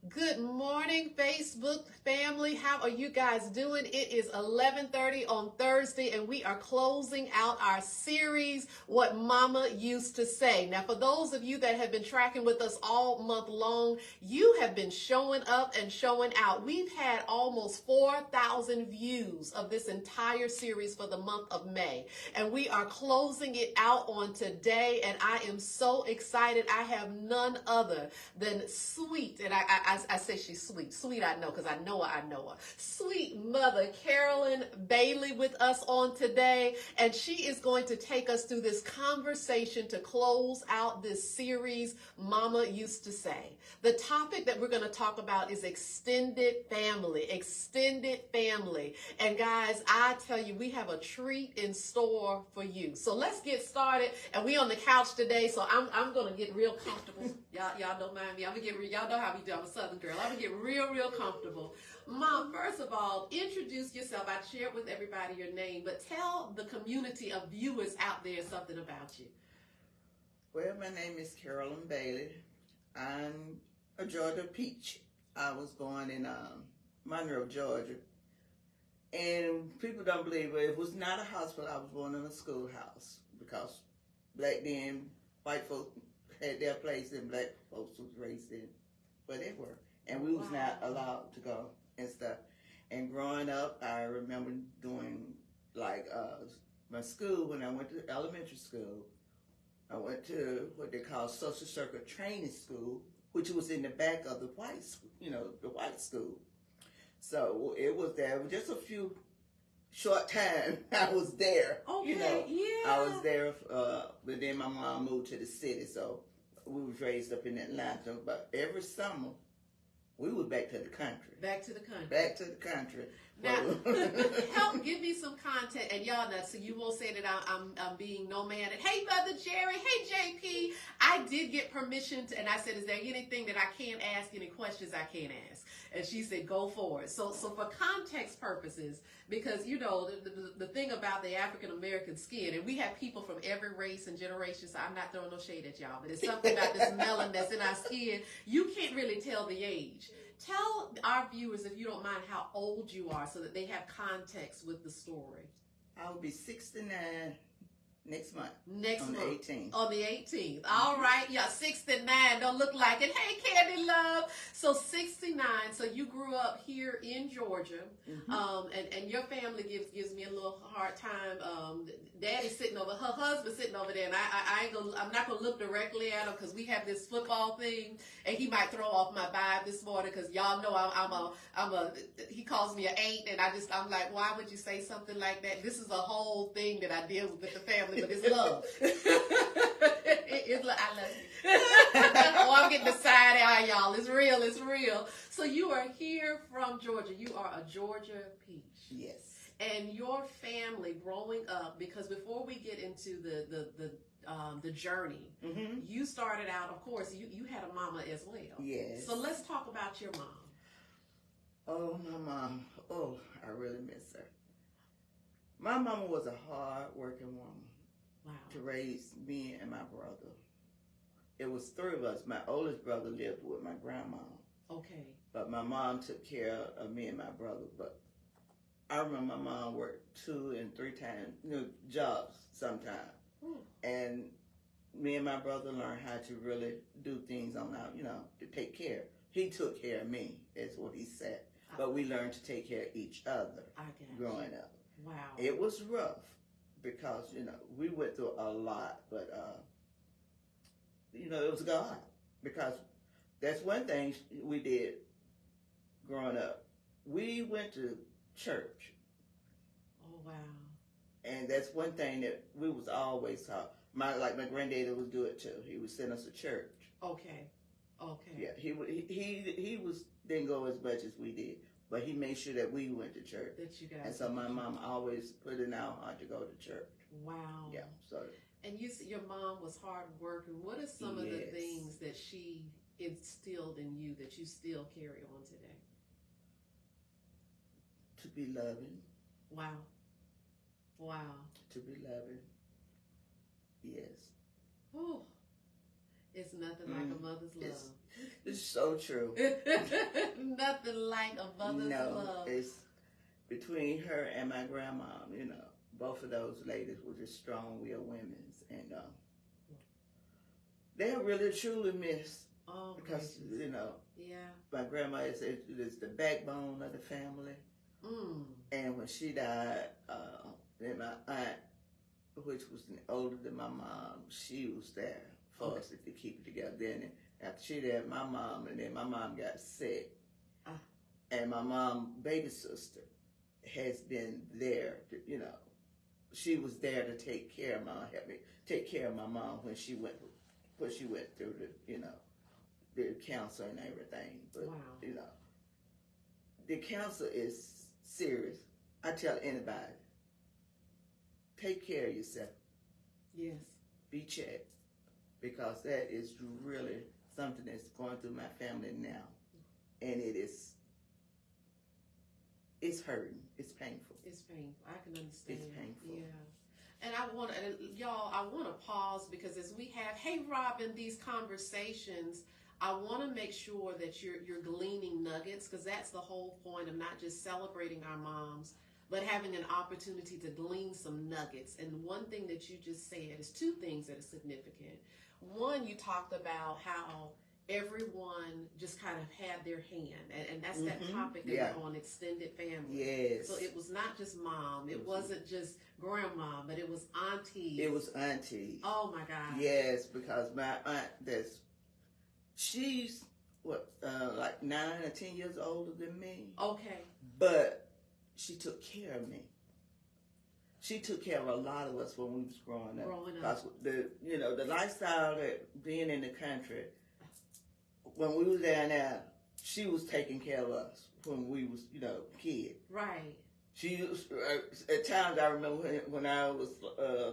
Good morning, Facebook family. How are you guys doing? It is 11:30 on Thursday, and we are closing out our series, What Mama Used to Say. Now, for those of you that have been tracking with us all month long, you have been showing up and showing out. We've had almost 4,000 views of this entire series for the month of May, and we are closing it out on today, and I am so excited. I have none other than sweet, and I say she's sweet. Sweet, I know, because I know her. Sweet Mother Carolyn Bailey with us on today, and she is going to take us through this conversation to close out this series, Mama Used to Say. The topic that we're going to talk about is extended family. And guys, I tell you, we have a treat in store for you. So let's get started. And we on the couch today, so I'm going to get real comfortable. Y'all don't mind me. Y'all know how we do. I'm a Southern girl. I'm going to get real comfortable. Mom, first of all, introduce yourself. I shared with everybody your name, but tell the community of viewers out there something about you. Well, my name is Carolyn Bailey. I'm a Georgia peach. I was born in Monroe, Georgia. And people don't believe it. It was not a hospital. I was born in a schoolhouse because back then, white folks had their place and black folks was raised in where they were. And we was not allowed to go and stuff. And growing up, I remember doing like my school when I went to elementary school. I went to what they call social circuit training school, which was in the back of the white school, the white school. So it was there just a few short time I was there. Okay, yeah. I was there, but then my mom moved to the city, so we was raised up in Atlanta. But every summer, we were back to the country. Back to the country. Now, help give me some content, and y'all know, so you won't say that I'm being no man. And hey, Mother Jerry, hey JP, I did get permission to, and I said, is there anything that I can't ask, any questions I can't ask? And she said, go for it. So for context purposes, because the thing about the African American skin, and we have people from every race and generation, so I'm not throwing no shade at y'all, but it's something about this melanin that's in our skin. You can't really tell the age. Tell our viewers, if you don't mind, how old you are so that they have context with the story. I'll be 69 next month. On the 18th. On the 18th. All right. Yeah, 69. Don't look like it. Hey, Candy Love. So 69. So you grew up here in Georgia. Mm-hmm. And your family gives me a little hard time. Daddy's sitting over, her husband's sitting over there, and I'm not gonna look directly at him because we have this football thing, and he might throw off my vibe this morning because y'all know he calls me an ain't, and I'm like, why would you say something like that? This is a whole thing that I deal with the family, but it's love. I love you. Oh, I'm getting the side eye, y'all. It's real. So you are here from Georgia. You are a Georgia peach. Yes. And your family growing up, because before we get into the journey, mm-hmm. you started out, of course, you had a mama as well. Yes. So let's talk about your mom. Oh, my mom. Oh, I really miss her. My mama was a hard-working woman. Wow. To raise me and my brother. It was three of us. My oldest brother lived with my grandma. Okay. But my mom took care of me and my brother. But I remember my mom worked 2 and 3 times, jobs sometimes. And me and my brother learned how to really do things on our, to take care. He took care of me, is what he said. But we learned to take care of each other growing up. Wow. It was rough because, we went through a lot. But, it was God. Because that's one thing we did growing up. We went to church. Oh, wow. And that's one thing that we was always taught. My granddaddy would do it too. He would send us to church. Okay. Yeah, he didn't go as much as we did, but he made sure that we went to church. That you guys. And so my mom always put in our heart to go to church. Wow. Yeah. So. And you said your mom was hard working. What are some of the things that she instilled in you that you still carry on today? To be loving. Wow. To be loving. Yes. Oh. It's nothing like a mother's love. It's so true. Nothing like a mother's love. It's between her and my grandma, you know, both of those ladies were just strong-willed women, and they're really truly missed. Oh, because, gracious. you know, yeah, my grandma is the backbone of the family. And when she died, then my aunt, which was older than my mom, she was there for us to keep it together. Then after she died, my mom, and then my mom got sick. And my mom's baby sister has been there, you know, she was there to take care of mom, help me take care of my mom when she went through the, you know, the cancer and everything. But, you know, the cancer is serious. I tell anybody, take care of yourself. Yes. Be checked. Because that is really something that's going through my family now. And it's hurting. It's painful. It's painful. I can understand. It's painful. Yeah. And I want to pause because as we have, hey Robin, these conversations, I want to make sure that you're gleaning nuggets, because that's the whole point of not just celebrating our moms, but having an opportunity to glean some nuggets. And one thing that you just said is two things that are significant. One, you talked about how everyone just kind of had their hand, and that's that topic that we're on, extended family. Yes. So it was not just mom, it wasn't just grandma, but it was auntie. It was auntie. Oh my God. Yes, because my aunt, she's like 9 or 10 years older than me. Okay. But she took care of me. She took care of a lot of us when we was growing up. Because the lifestyle that being in the country, when we was down there, she was taking care of us when we was, kids. Right. She used, at times I remember when I was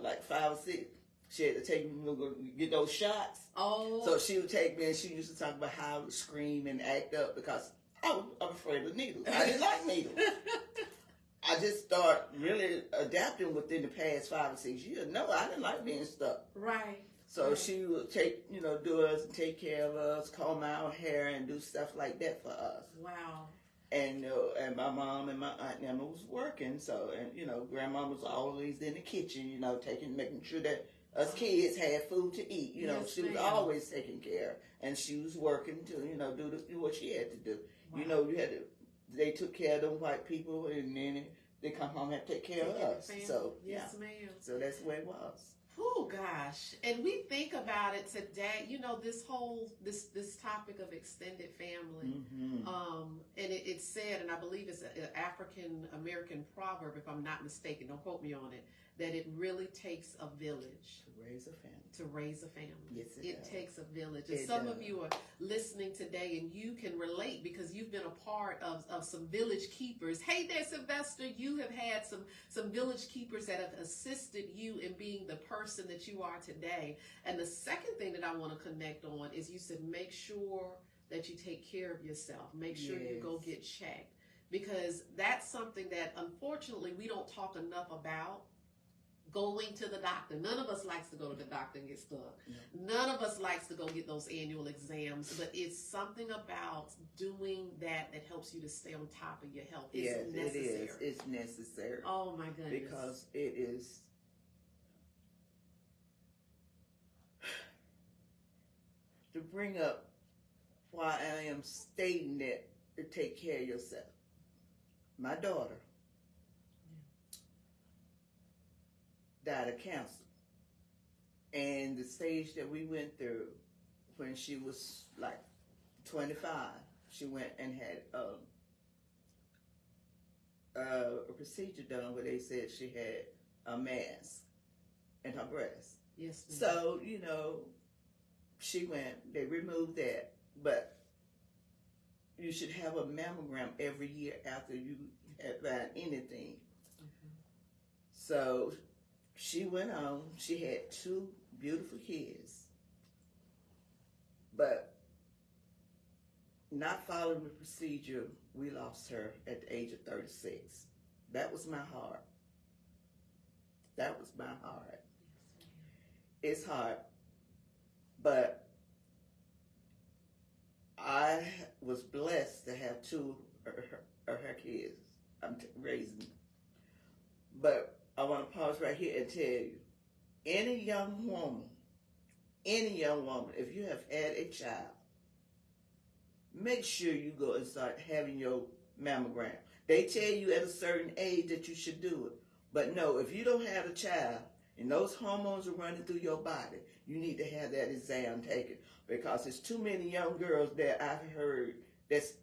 like 5 or 6, she had to take me to get those shots. Oh. So she would take me, and she used to talk about how I would scream and act up because I was afraid of needles. I didn't like needles. I just started really adapting within the past 5 or 6 years. No, I didn't like being stuck. Right. So she would take, do us and take care of us, comb our hair and do stuff like that for us. Wow. And my mom and my aunt Emma was working. So, and, grandma was always in the kitchen, making sure that us kids had food to eat. Yes, she was always taking care. And she was working to, do what she had to do. Wow. They took care of them white people, and then they come home and take care of us. So, yes, ma'am. So that's the way it was. Oh gosh, and we think about it today. This whole this topic of extended family, and it's said, and I believe it's an African American proverb, if I'm not mistaken. Don't quote me on it. That it really takes a village to raise a family. To raise a family. Yes, it takes a village. And some of you are listening today, and you can relate because you've been a part of some village keepers. Hey there, Sylvester. You have had some village keepers that have assisted you in being the person that you are today. And the second thing that I want to connect on is you said make sure that you take care of yourself. Make sure you go get checked, because that's something that unfortunately we don't talk enough about. Going to the doctor. None of us likes to go to the doctor and get stuck. No. None of us likes to go get those annual exams, but it's something about doing that helps you to stay on top of your health. It's necessary. It is. It's necessary. Oh my goodness. Because it is. To bring up why I am stating that to take care of yourself. My daughter died of cancer, and the stage that we went through when she was like 25, she went and had a procedure done where they said she had a mass in her breast. Yes, ma'am. So she went, they removed that, but you should have a mammogram every year after you have found anything. So she went on. She had 2 beautiful kids. But not following the procedure, we lost her at the age of 36. That was my heart. That was my heart. It's hard. But I was blessed to have two of her kids. I'm raising. But I want to pause right here and tell you, any young woman, if you have had a child, make sure you go and start having your mammogram. They tell you at a certain age that you should do it. But no, if you don't have a child and those hormones are running through your body, you need to have that exam taken, because there's too many young girls that I've heard that's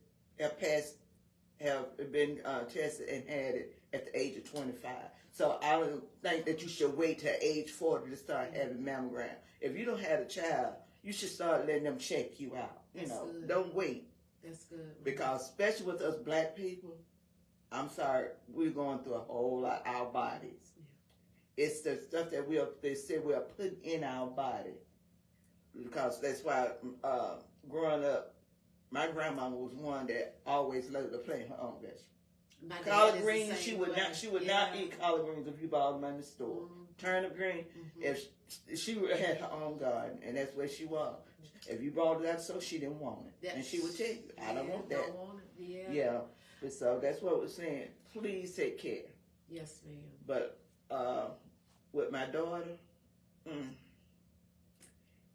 have been tested and had it at the age of 25. So I don't think that you should wait till age 40 to start having mammogram. If you don't have a child, you should start letting them check you out. You know, don't wait. That's good. Because especially with us black people, I'm sorry, we're going through a whole lot of our bodies. Yeah. It's the stuff that they say we are putting in our body. Because that's why growing up, my grandmama was one that always loved to play her own vegetables. Collard greens, she would not eat collard greens if you bought them in the store. Mm-hmm. Turnip green, if she had her own garden, and that's where she was. If you brought it out, so she didn't want it, and she would tell you, "I don't want that." Don't want it. Yeah. But so that's what we're saying. Please take care. Yes, ma'am. But with my daughter,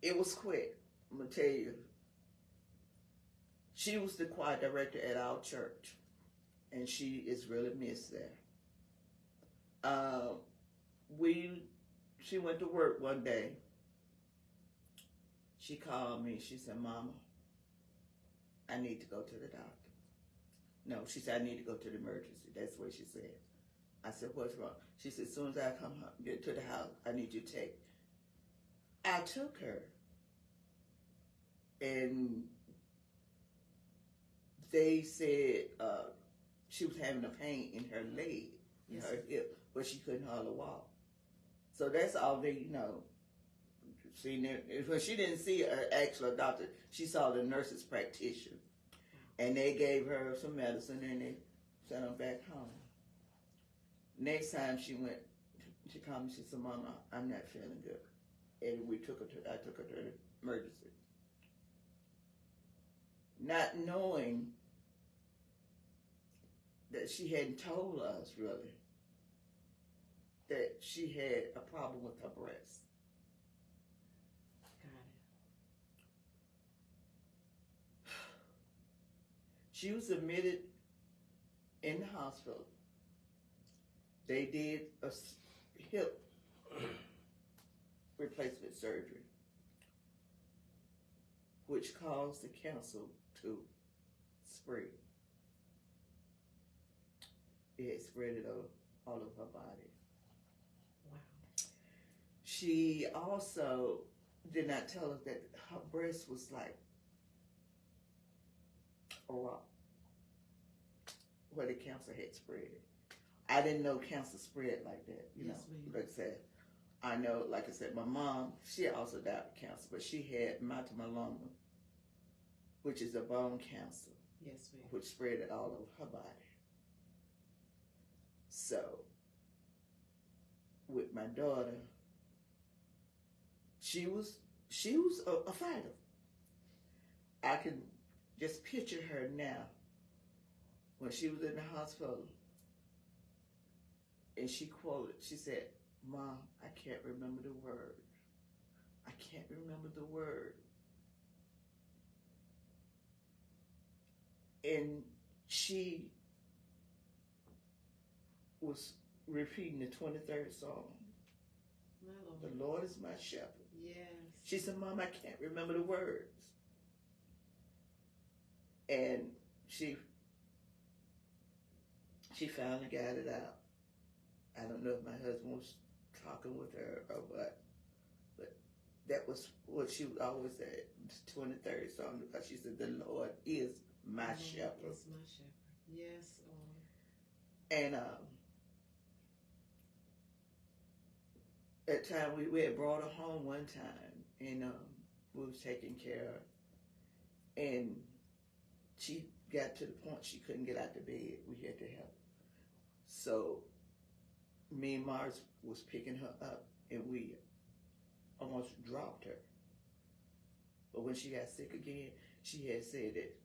it was quick. I'm gonna tell you. She was the choir director at our church, and she is really missed there. She went to work one day. She called me. She said, "Mama, I need to go to the doctor." No, she said, "I need to go to the emergency." That's what she said. I said, "What's wrong?" She said, "As soon as I come home, get to the house, I need you to take." I took her, and they said she was having a pain in her leg, in her hip, but she couldn't hardly walk. So that's all they, when she didn't see an actual doctor, she saw the nurse's practitioner. And they gave her some medicine and they sent her back home. Next time she went, she called me, she said, "Mama, I'm not feeling good." And I took her to the emergency. Not knowing that she hadn't told us really that she had a problem with her breast. Got it. She was admitted in the hospital. They did a hip replacement surgery, which caused the cancer to spread. It had spread it all of her body. Wow. She also did not tell us that her breast was like a rock where the cancer had spread. I didn't know cancer spread like that. You know, like I said, I know, like I said, my mom, she also died of cancer, but she had multiple myeloma, which is a bone cancer. Yes, ma'am. Which spread it all over her body. So, with my daughter, she was a fighter. I can just picture her now when she was in the hospital, and she said, "Mom, I can't remember the word. I can't remember the word." And she was repeating the 23rd Psalm. The Lord is my shepherd. Yes. She said, "Mom, I can't remember the words." And she finally got it out. I don't know if my husband was talking with her or what, but that was what she would always say, 23rd Psalm, because she said, "The Lord is my shepherd." Is my shepherd. Yes, Lord. And at time we had brought her home one time, and we was taking care of her, and she got to the point she couldn't get out of bed. We had to help. So me and Mars was picking her up, and we almost dropped her. But when she got sick again, she had said that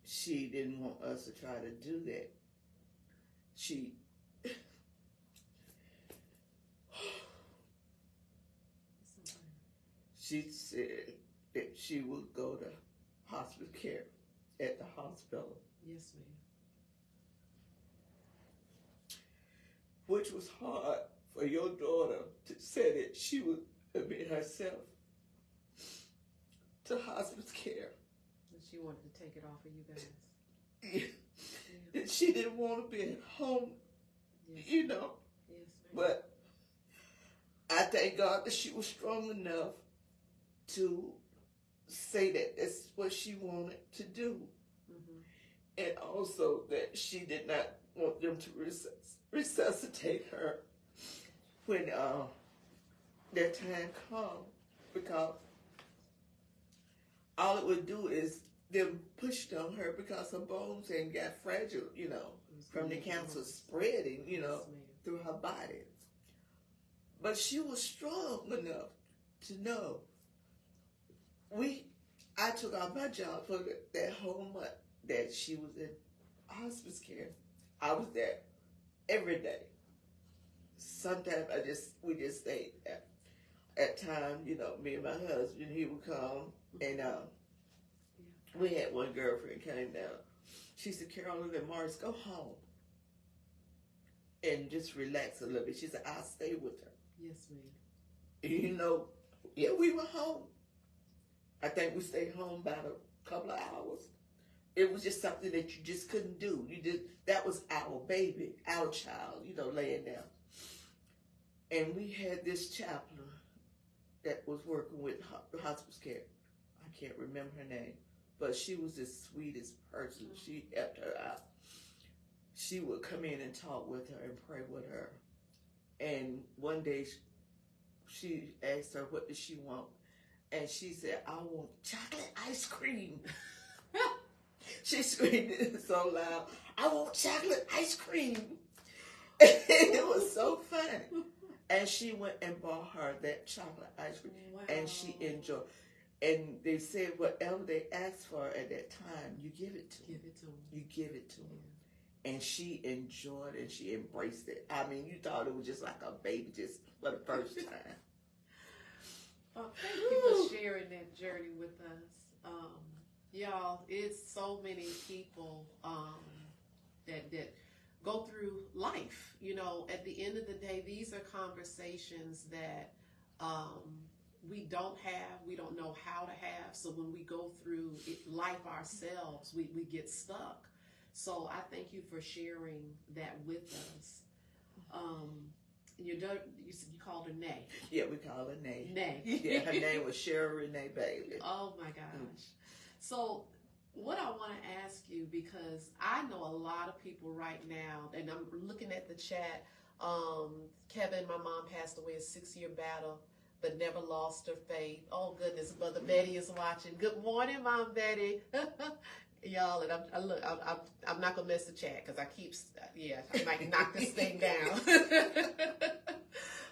she didn't want us to try to do that. She said that she would go to hospital care at the hospital. Yes, ma'am. Which was hard for your daughter to say that she would admit herself to hospice care. And she wanted to take it off of you guys. Yeah. That she didn't want to be at home, Yes. you know. Yes, ma'am. But I thank God that she was strong enough to say that that's what she wanted to do. Mm-hmm. And also that she did not want them to resuscitate her when their time comes, because all it would do is them pushed on her because her bones had got fragile, you know, from the cancer spreading, you know, through her body. But she was strong enough to know. I took off my job for that whole month that she was in hospice care. I was there every day. Sometimes we just stayed there. At times, you know, me and my husband, he would come, and we had one girlfriend came down. She said, "Carolyn and Morris, go home and just relax a little bit." She said, "I'll stay with her." Yes, ma'am. You know, yeah, we were home. I think we stayed home about a couple of hours. It was just something that you just couldn't do. That was our baby, our child, you know, laying down. And we had this chaplain that was working with hospice care. I can't remember her name, but she was the sweetest person. She helped her out. She would come in and talk with her and pray with her. And one day she asked her, what does she want? And she said, "I want chocolate ice cream." She screamed it so loud, "I want chocolate ice cream." It was so funny. And she went and bought her that chocolate ice cream. Wow. And she enjoyed. And they said whatever they asked for at that time, you give it to them. Give it to them. You give it to them. And she enjoyed it and she embraced it. I mean, you thought it was just like a baby just for the first time. Thank you for sharing that journey with us. Y'all, it's so many people that go through life. You know, at the end of the day, these are conversations that we don't have, we don't know how to have. So when we go through life ourselves, we get stuck. So I thank you for sharing that with us. You called her Nay. Yeah, we call her Nay. Nay. Yeah, her name was Cheryl Renee Bailey. Oh my gosh. So what I want to ask you, because I know a lot of people right now, and I'm looking at the chat, Kevin, my mom passed away, a 6-year battle, but never lost her faith. Oh goodness, Mother Betty is watching. Good morning, Mom Betty. Y'all, and I'm not gonna mess the chat because I might knock this thing down.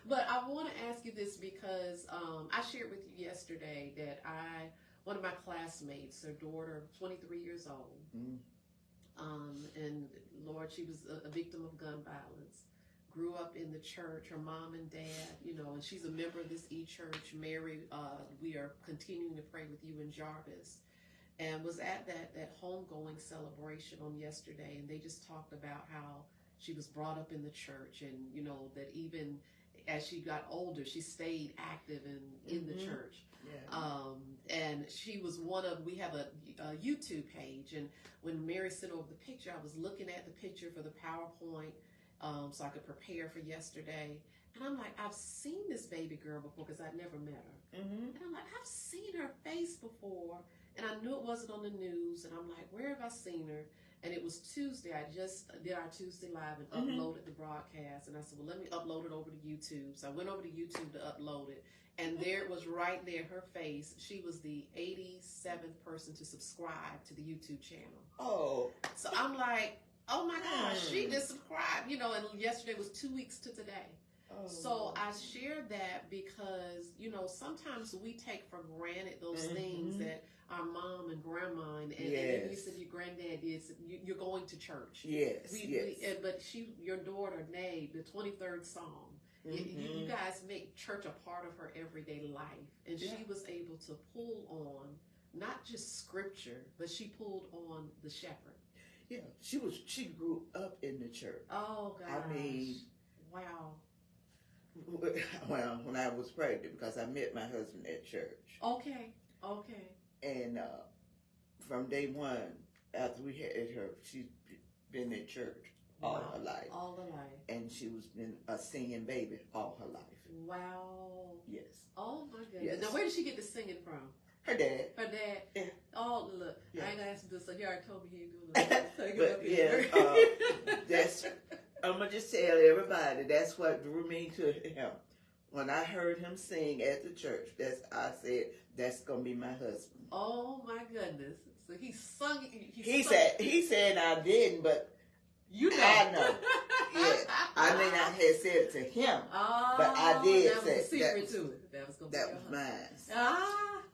But I want to ask you this because I shared with you yesterday that one of my classmates, her daughter, 23 years old, and Lord, she was a victim of gun violence. Grew up in the church, her mom and dad, you know, and she's a member of this e-church. Mary, we are continuing to pray with you in Jarvis. And was at that homegoing celebration on yesterday, and they just talked about how she was brought up in the church, and you know that even as she got older, she stayed active in the church. Yeah. And she was we have a YouTube page, and when Mary sent over the picture, I was looking at the picture for the PowerPoint so I could prepare for yesterday. And I'm like, I've seen this baby girl before because I'd never met her. And I'm like, I've seen her face before. And I knew it wasn't on the news, and I'm like, where have I seen her? And it was Tuesday. I just did our Tuesday Live and uploaded the broadcast. And I said, well, let me upload it over to YouTube. So I went over to YouTube to upload it. And there it was right there, her face. She was the 87th person to subscribe to the YouTube channel. Oh. So I'm like, oh my gosh, she just subscribed. You know, and yesterday was 2 weeks to today. Oh. So I share that because, sometimes we take for granted those things that our mom and grandma and you said your granddad did. You're going to church. Yes, But your daughter, Nay, the 23rd Psalm, you guys make church a part of her everyday life. And she was able to pull on not just scripture, but she pulled on the shepherd. Yeah, she grew up in the church. Oh, gosh. I mean, wow. Well, when I was pregnant, because I met my husband at church. Okay. And from day one, after we had her, she's been in church all her life. All her life. And she was been a singing baby all her life. Wow. Yes. Oh, my goodness. Yes. Now, where did she get the singing from? Her dad. Her dad? Yeah. Oh, look. Yeah. I ain't gonna ask him this, so he already told me he ain't gonna take it up yeah, that's, I'm going to just tell everybody, that's what drew me to him. When I heard him sing at the church, I said, that's going to be my husband. Oh, my goodness. So he sung. He said I didn't, but you know. I know. Yeah. I may not have said it to him, but I did that say was a secret to it. That was mine.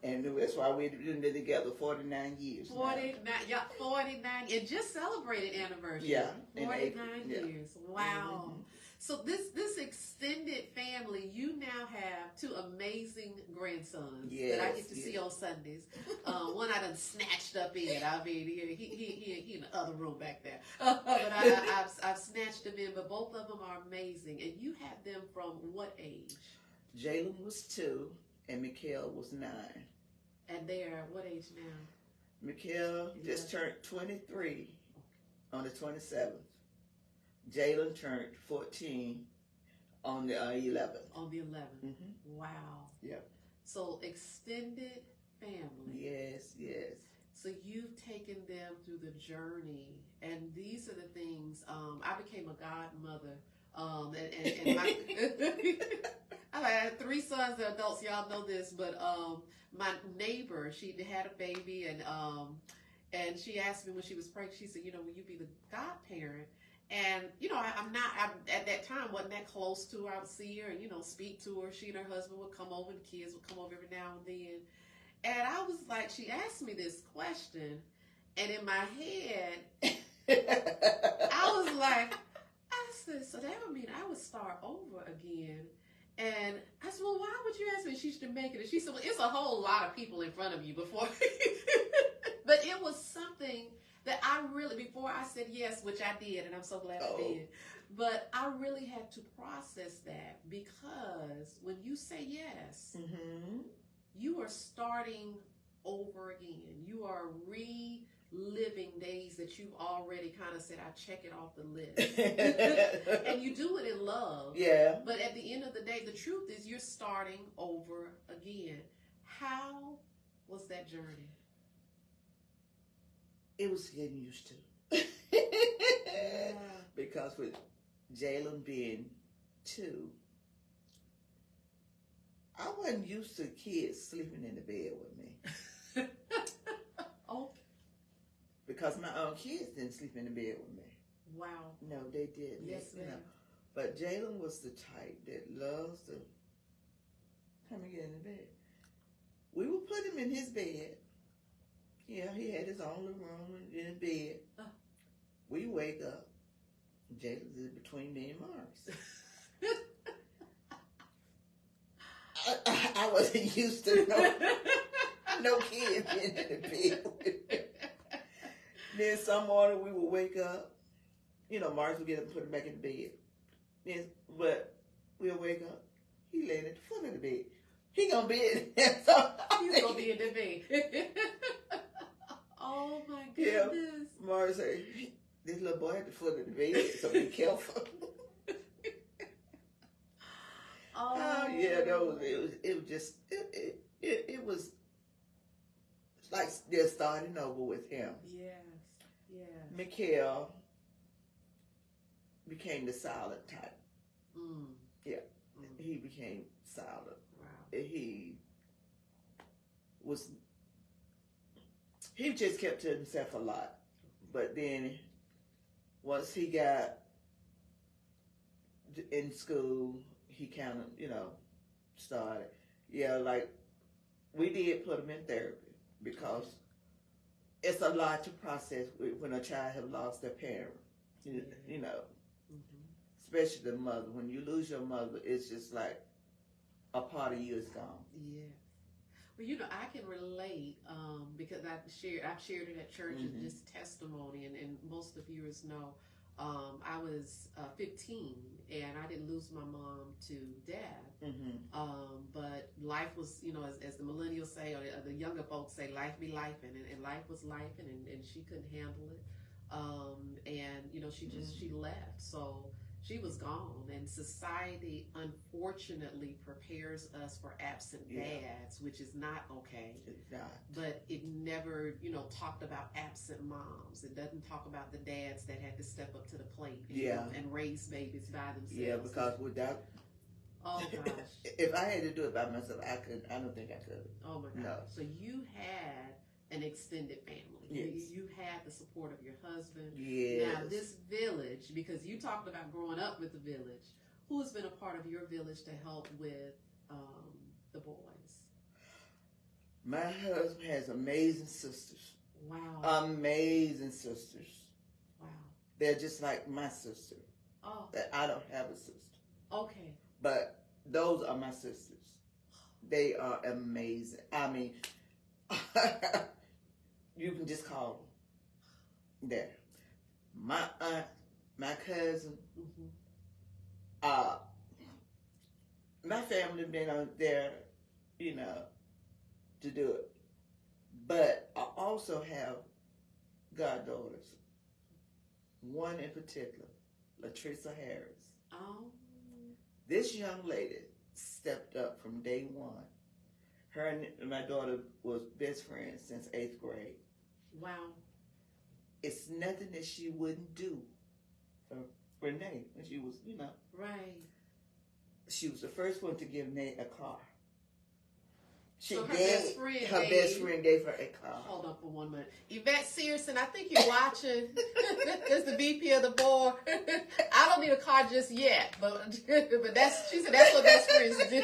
And that's why we've been together 49 years 49, now. 49, and just celebrated anniversary. Yeah. 49 years. Wow. So this extended family, you now have two amazing grandsons that I get to see on Sundays. One I done snatched up in. I mean, he in the other room back there. But I've snatched them in. But both of them are amazing. And you had them from what age? Jalen was 2 and Mikhail was 9. And they're what age now? Mikhail just turned 23 on the 27th. Jalen turned 14 on the 11th. On the 11th. Wow. Yeah. So extended family. Yes. So you've taken them through the journey, and these are the things. I became a godmother, and my, I had 3 sons, they're adults. Y'all know this, but my neighbor, she had a baby, and she asked me when she was pregnant. She said, will you be the godparent? And, I'm at that time wasn't that close to her. I would see her and, speak to her. She and her husband would come over, the kids would come over every now and then. And I was like, she asked me this question, and in my head, I was like, I said, so that would mean I would start over again. And I said, well, why would you ask me? She's Jamaican. And she said, well, it's a whole lot of people in front of you before. But it was something that I really, before I said yes, which I did, and I'm so glad I did, but I really had to process that, because when you say yes, you are starting over again. You are reliving days that you've already kind of said, I check it off the list. And you do it in love. Yeah. But at the end of the day, the truth is you're starting over again. How was that journey? It was getting used to. Because with Jalen being 2, I wasn't used to kids sleeping in the bed with me. Okay. Because my own kids didn't sleep in the bed with me. Wow. No, they didn't. Yes, ma'am. But Jalen was the type that loves to come and get in the bed. We would put him in his bed. Yeah, he had his own little room in his bed. We wake up. Jalen's is between me and Mars. I wasn't used to no kids being in the bed with me. Then some morning we would wake up. Mars would get up and put him back in the bed. But we'll wake up. He laying at the foot of the bed. He gonna be in there. He's gonna be in the bed. Oh my goodness. Yeah. Mars said, this little boy at the foot of the bed, so be careful. Yeah, it was like they're starting over with him. Yes. Mikhail became the silent type. Yeah. He became silent. Wow. He just kept to himself a lot. But then once he got in school, he kind of, you know, started. Yeah, like we did put him in therapy because it's a lot to process when a child has lost their parent. You know, especially the mother. When you lose your mother, it's just like a part of you is gone. Yeah. Well, you know, I can relate because I've shared it at church and just testimony, and most of viewers know I was 15 and I didn't lose my mom to death, but life was, you know, as the millennials say, or the younger folks say, life be lifin', and life was lifin', and she couldn't handle it, and you know, she left, so she was gone, and society unfortunately prepares us for absent dads, which is not okay. It's not. But it never, you know, talked about absent moms. It doesn't talk about the dads that had to step up to the plate and raise babies by themselves. Yeah, because without, oh gosh, if I had to do it by myself, I don't think I could. Oh my gosh. No. So you had an extended family. Yes. You had the support of your husband. Yes. Now this village, because you talked about growing up with the village, who has been a part of your village to help with the boys? My husband has amazing sisters. Wow. Amazing sisters. Wow. They're just like my sister. Oh. That I don't have a sister. Okay. But those are my sisters. They are amazing. I mean, you can just call them. There. My aunt, my cousin, my family been on there, you know, to do it. But I also have goddaughters. One in particular, Latricia Harris. Oh. This young lady stepped up from day one. Her and my daughter was best friends since 8th grade. Wow. It's nothing that she wouldn't do for Renee when she was, you know. Right. She was the first one to give Nate a car. Her best friend gave her a car. Hold on for 1 minute. Yvette Searson, I think you're watching. As the VP of the board. I don't need a car just yet, but she said that's what best friends do.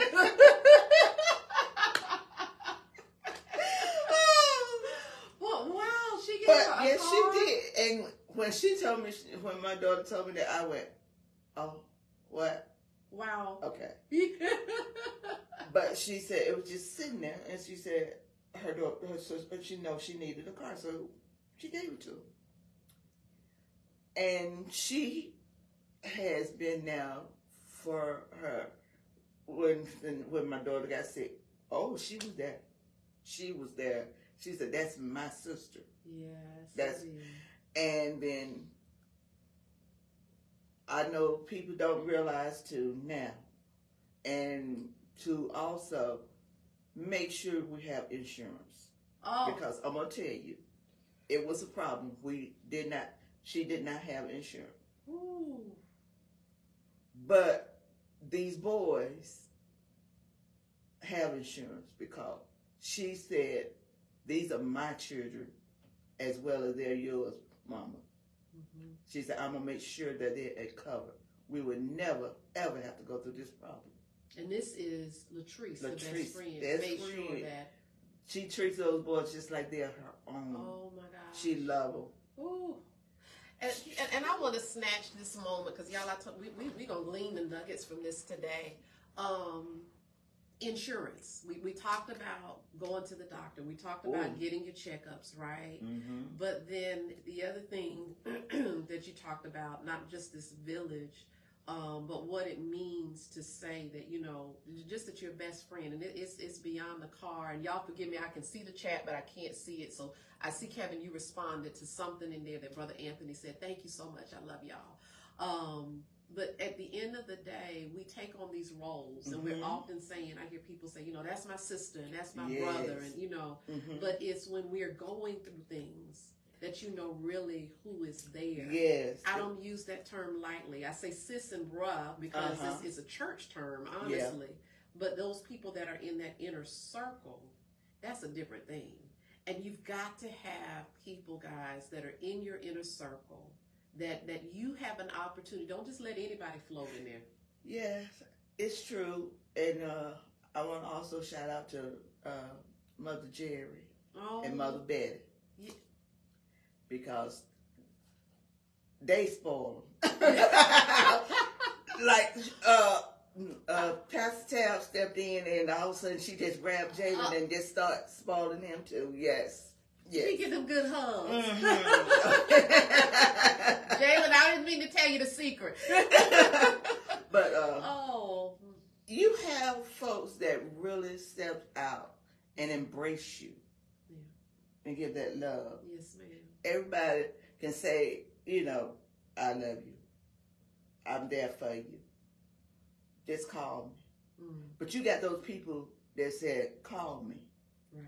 Well, wow, she gave her a car. Yes, she did. And when she told me, when my daughter told me that, I went, oh, what? Wow. Okay. But she said it was just sitting there, and she said her sister, she knows she needed a car, so she gave it to her. And she has been now for her when my daughter got sick. Oh, she was there. She was there. She said, "That's my sister." Yes. And then I know people don't realize too now, and to also make sure we have insurance. Oh. Because I'm gonna tell you, it was a problem. She did not have insurance. Ooh. But these boys have insurance because she said, these are my children as well as they're yours, Mama. She said, I'm gonna make sure that they're covered. We would never, ever have to go through this problem. And this is Latrice, the best friend. Make sure that she treats those boys just like they're her own. Oh my God. She loves them. Ooh. And I want to snatch this moment because y'all, we gonna glean the nuggets from this today. Insurance. We talked about going to the doctor. We talked about getting your checkups, right? But then the other thing that you talked about, not just this village, but what it means to say that, you know, just that you're best friend, and it's beyond the car. And y'all forgive me, I can see the chat, but I can't see it. So I see, Kevin, you responded to something in there that Brother Anthony said. Thank you so much. I love y'all. But at the end of the day, we take on these roles, and we're often saying, I hear people say, you know, that's my sister and that's my brother, and you know, but it's when we're going through things that you know really who is there. Yes. I don't use that term lightly. I say sis and bruh because it's a church term, honestly. Yeah. But those people that are in that inner circle, that's a different thing. And you've got to have people, guys, that are in your inner circle that you have an opportunity. Don't just let anybody float in there. Yes. It's true. And I want to also shout out to Mother Jerry and Mother Betty. Yeah. Because they spoil them. Like, Pastor Tab stepped in and all of a sudden she just grabbed Jalen and just started spoiling him too. Yes. Yes. She get them good hugs. Mm-hmm. Jalen, I didn't mean to tell you the secret. But you have folks that really step out and embrace you and give that love. Yes, ma'am. Everybody can say, you know, I love you. I'm there for you. Just call me. But you got those people that said, call me. Right.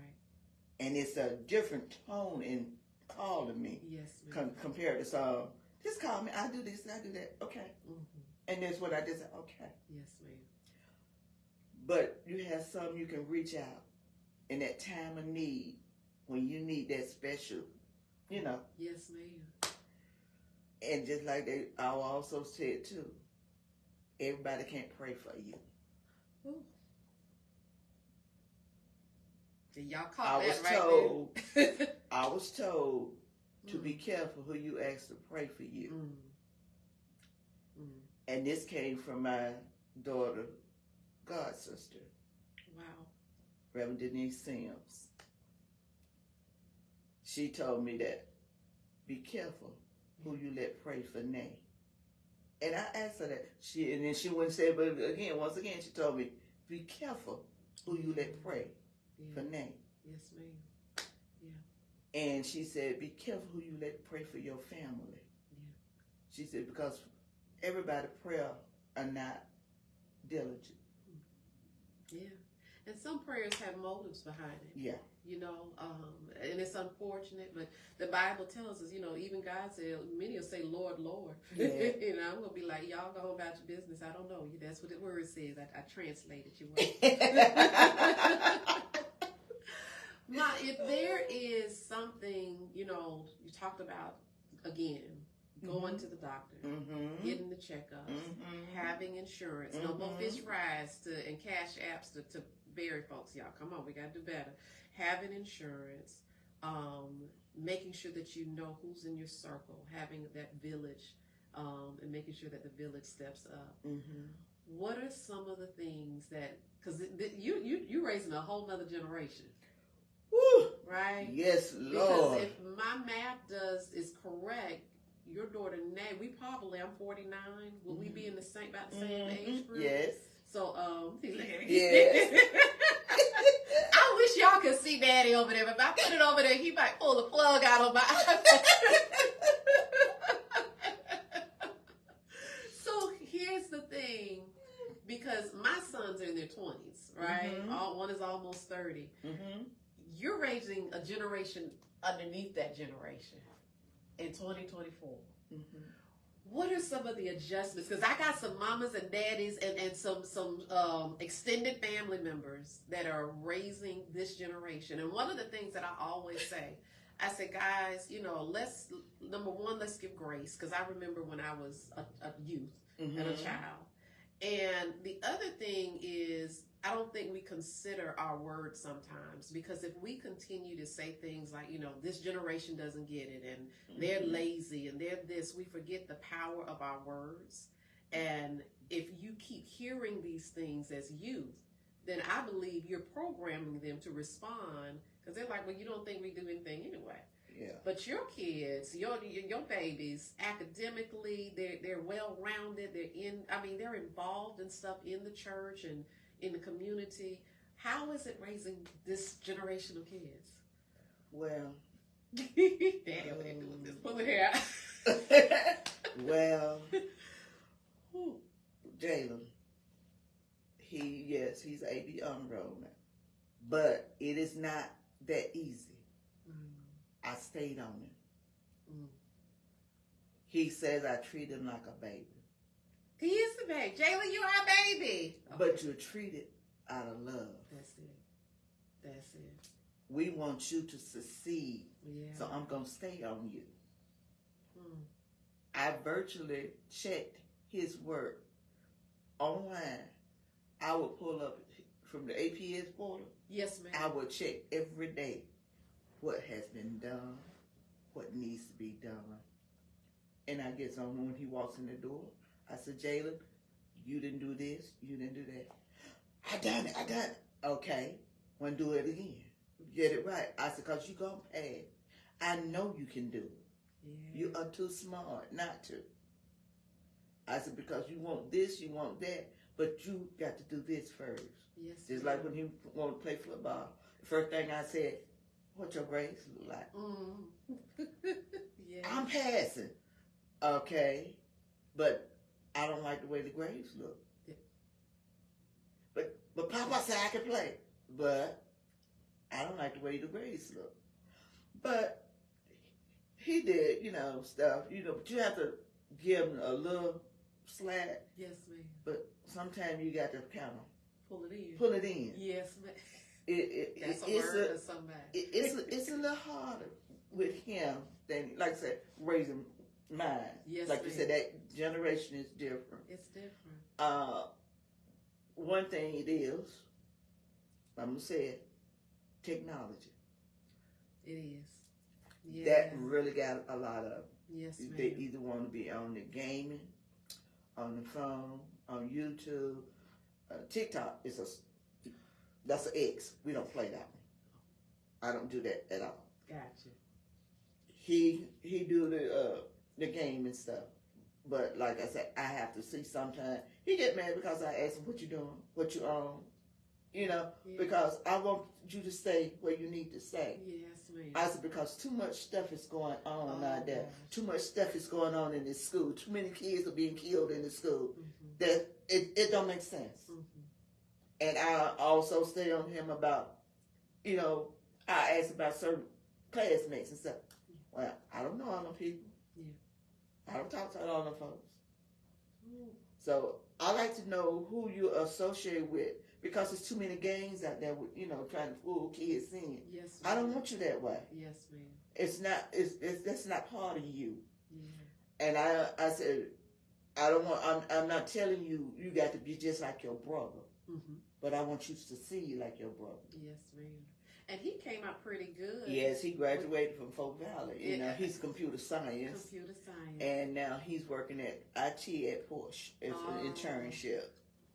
And it's a different tone in calling me. Yes, ma'am. Compared to some, just call me. I do this, I do that. Okay. And that's what I just said, okay. Yes, ma'am. But you have some you can reach out in that time of need when you need that special, you know. Yes, ma'am. And just like I also said too, everybody can't pray for you. Ooh. Y'all caught that right. I was told to be careful who you ask to pray for you. And this came from my daughter, God sister. Wow. Reverend Denise Sims. She told me that, be careful who you let pray for Nay. And I asked her that. And then she wouldn't say it, but again, once again, she told me, be careful who you let pray for Nay. Yes, ma'am. Yeah. And she said, be careful who you let pray for your family. Yeah. She said, because everybody's prayer are not diligent. Yeah. And some prayers have motives behind it. Yeah. You know, and it's unfortunate, but the Bible tells us, you know, even God said, many will say, Lord, Lord. Yeah. You know, I'm going to be like, y'all go about your business. I don't know. That's what the word says. I translated you. Ma, if there is something, you know, you talked about, again, going to the doctor, getting the checkups, having insurance, no more fish fries and cash apps to bury folks. Y'all, come on, we got to do better. Having insurance, making sure that you know who's in your circle, having that village, and making sure that the village steps up. What are some of the things that, because you raising a whole nother generation. Woo. Right? Yes, Lord. Because if my math is correct, your daughter Nay, I'm 49. Will we be in about the same age group? Yes. So, yes. I wish y'all could see Daddy over there. If I put it over there, he might pull the plug out on my iPad. So here's the thing, because my sons are in their 20s, right? One is almost 30. You're raising a generation underneath that generation in 2024. What are some of the adjustments? Because I got some mamas and daddies and some extended family members that are raising this generation. And one of the things that I always say, I say, guys, you know, number one, let's give grace. Because I remember when I was a youth and a child. And the other thing is, I don't think we consider our words sometimes, because if we continue to say things like, you know, this generation doesn't get it and they're lazy and they're this, we forget the power of our words. And if you keep hearing these things as youth, then I believe you're programming them to respond, because they're like, well, you don't think we do anything anyway. Yeah. But your kids, your babies, academically, they're well-rounded. They're involved in stuff in the church and in the community. How is it raising this generation of kids? Well, Daddy over there doing this, pulling hair out. Well, Jalen, he's AB enrollment, but it is not that easy. I stayed on him. He says I treat him like a baby. He is the baby. Jalen, you're our baby. But you're treated out of love. That's it. We want you to succeed. Yeah. So I'm going to stay on you. I virtually checked his work online I would pull up from the APS portal. Yes, ma'am. I would check every day what has been done, what needs to be done. And I get on when he walks in the door. I said, Jalen, you didn't do this, you didn't do that. I done it. Okay, want to do it again. Get it right. I said, because you going to pass. I know you can do it. Yeah. You are too smart not to. I said, because you want this, you want that, but you got to do this first. Yes. Just like when he wanted to play football. The first thing I said, what your grades look like? Yeah. I'm passing. Okay. But I don't like the way the grades look. Yeah. But Papa said I can play. But I don't like the way the grades look. But he did, stuff, but you have to give him a little slack. Yes, ma'am. But sometimes you got to kind of pull it in. Yes, ma'am. That's a word for somebody. It's a little harder with him than, like I said, raising mine. Yes, like ma'am. you said, that generation is different. It's different. One thing it is, I'm going to say it, technology. It is. Yeah. That really got a lot of. Yes, ma'am. They either want to be on the gaming, on the phone, on YouTube. TikTok is that's an X. We don't play that one. I don't do that at all. Gotcha. He do the game and stuff. But like I said, I have to see sometimes. He get mad because I ask him, what you doing? What you on? Because I want you to stay where you need to stay. Yes, ma'am. I said, because too much stuff is going on out there. Too much stuff is going on in this school. Too many kids are being killed in the school. That it don't make sense. And I also stay on him about, I ask about certain classmates and stuff. Well, I don't know all them people. Yeah. I don't talk to all them folks. So I like to know who you associate with, because there's too many gangs out there with, trying to fool kids in. Yes, ma'am. I don't want you that way. Yes, ma'am. It's not. That's not part of you. Yeah. And I said, I don't want. I'm not telling you you got to be just like your brother. But I want you to see you like your brother. Yes, ma'am. And he came out pretty good. Yes, he graduated from Folk Valley. He's computer science. Computer science. And now he's working at IT at Porsche. It's an internship.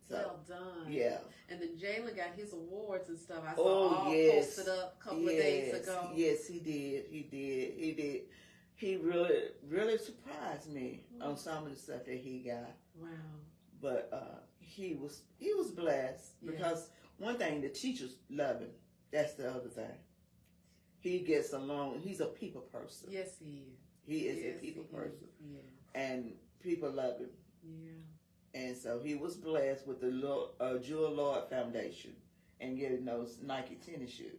So, well done. Yeah. And then Jalen got his awards and stuff. I saw all posted up a couple of days ago. Yes, he did. He really surprised me on some of the stuff that he got. Wow. But he was blessed because one thing, the teachers love him. That's the other thing. He gets along. He's a people person. Yes, he is. He is a people person. Yeah. And people love him. Yeah. And so he was blessed with the Jewel Lord Foundation and getting those Nike tennis shoes.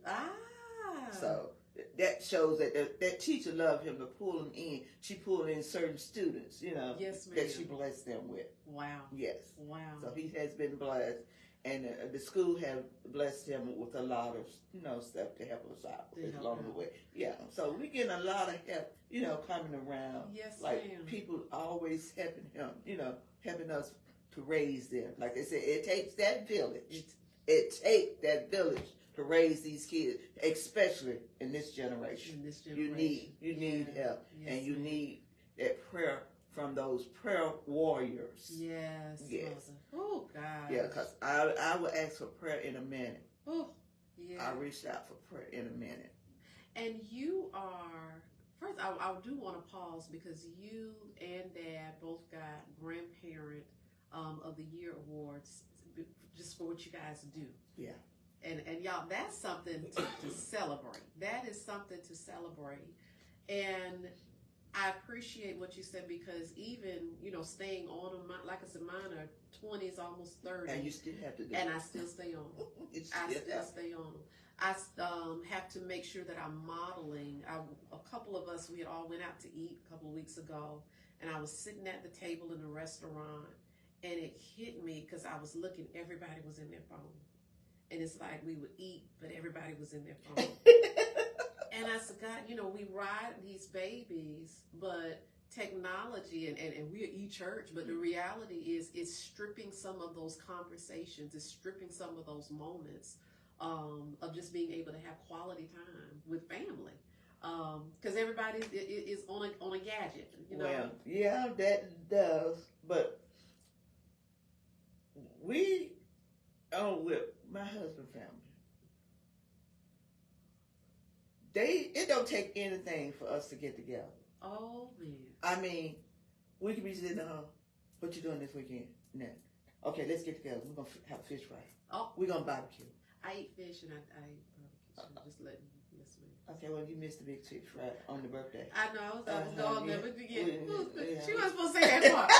So that shows that that teacher loved him to pull him in. She pulled in certain students, yes, ma'am. that she blessed them with. Wow. Yes. Wow. So he has been blessed. And the school have blessed him with a lot of, stuff to help us out along the way. Yeah. So we're getting a lot of help, coming around. Yes, like ma'am. people always helping him, helping us to raise them. Like they said, it takes that village. It takes that village to raise these kids, especially in this generation. You need help, yes, and you need that prayer from those prayer warriors. Yes. Yes. Oh, God. Yeah, because I would ask for prayer in a minute. Oh, yeah. I reached out for prayer in a minute. And you are, first, I do want to pause because you and Dad both got Grandparent of the Year awards just for what you guys do. Yeah. And y'all, that's something to celebrate. That is something to celebrate. And I appreciate what you said, because even, staying on them, like I said, mine are 20s, almost 30. And you still have to do and it. I still stay on them. I still stay on them. I have to make sure that I'm modeling. A couple of us, we had all went out to eat a couple of weeks ago, and I was sitting at the table in the restaurant, and it hit me because I was looking, everybody was in their phone. And it's like we would eat, but everybody was in their phone. And I said, God, we ride these babies, but technology, and we're e-church, but the reality is it's stripping some of those conversations, it's stripping some of those moments of just being able to have quality time with family. Because everybody is on a gadget, you know. Well, yeah, that does, but we, with my husband's family, it don't take anything for us to get together. Oh man. I mean, we could be sitting at home. What you doing this weekend? Nah. Okay, let's get together. We're gonna have fish fry. Oh, we're gonna barbecue. I eat fish and I eat barbecue. Just letting yes, ma'am. Okay, well you missed the big fish fry on the birthday. I know. I was going there, but yeah. She wasn't supposed to say that part.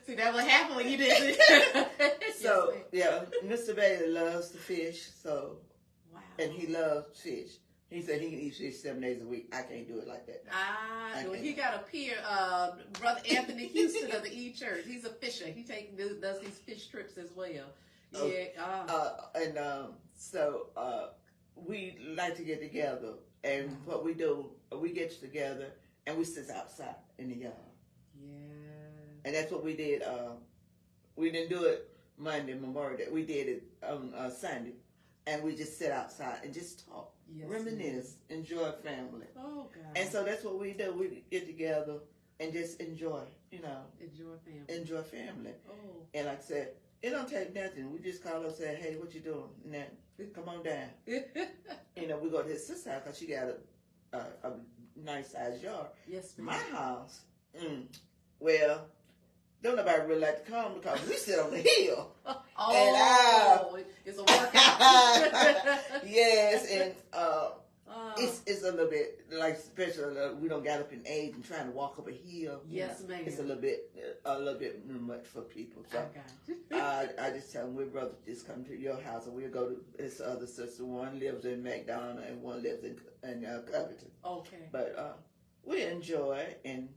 See, that would happen when you did it. So yeah, Mr. Bailey loves the fish. So wow. And he loves fish. He said he can eat fish 7 days a week. I can't do it like that. Well, he got a peer, Brother Anthony Houston of the E-Church. He's a fisher. He does these fish trips as well. Yeah. So we like to get together, and what we do, we get together and we sit outside in the yard. Yeah. And that's what we did. We didn't do it Monday, Memorial Day. We did it on Sunday, and we just sit outside and just talk. Yes, reminisce, enjoy family. Oh, God. And so that's what we do. We get together and just enjoy, Enjoy family. Enjoy family. Oh. And like I said, it don't take nothing. We just call up and say, hey, what you doing? And then, come on down. We go to his sister's house because she got a nice sized yard. Yes, ma'am. My house, well, don't nobody really like to come because we sit on the hill. Oh, it's a workout. Yes, and it's a little bit, like, especially we don't got up in age and trying to walk up a hill. Yes, ma'am. It's a little bit much for people. So I just tell them, we'd rather just come to your house, and we'll go to this other sister. One lives in McDonough and one lives in Covington. Okay. But we enjoy, and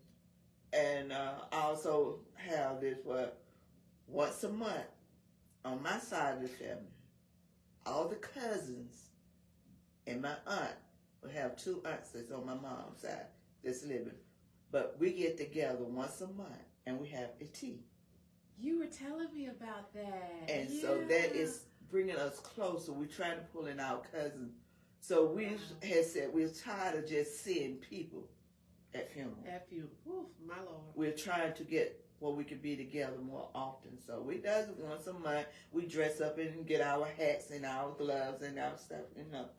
I also have this once a month on my side of the family, all the cousins and my aunt. We have 2 aunts that's on my mom's side that's living, but we get together once a month and we have a tea. You were telling me about that. And so that is bringing us closer. We're trying to pull in our cousins. So we had said we're tired of just seeing people at funerals. Oof, my Lord. We're trying to get where we could be together more often. So we does it once a month. We dress up and get our hats and our gloves and our stuff.